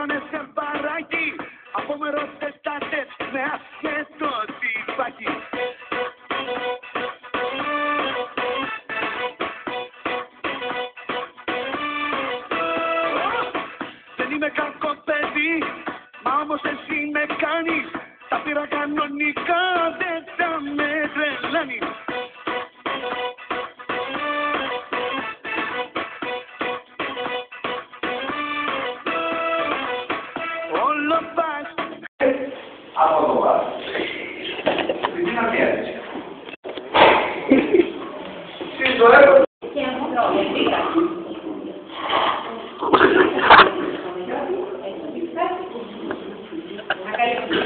φέρανε σε μπαράκι από μεροτεστάτες με ασχέτο τυπάκι. Δεν είμαι κακό παιδί, μα όμως εσύ με κάνεις. Τα πήρα κανονικά, δεν θα με τρελάνεις. Όλο πας από το βάρος. Στην δυναμία της. Συντοεύω. Και μου τρώει, να καλύψει.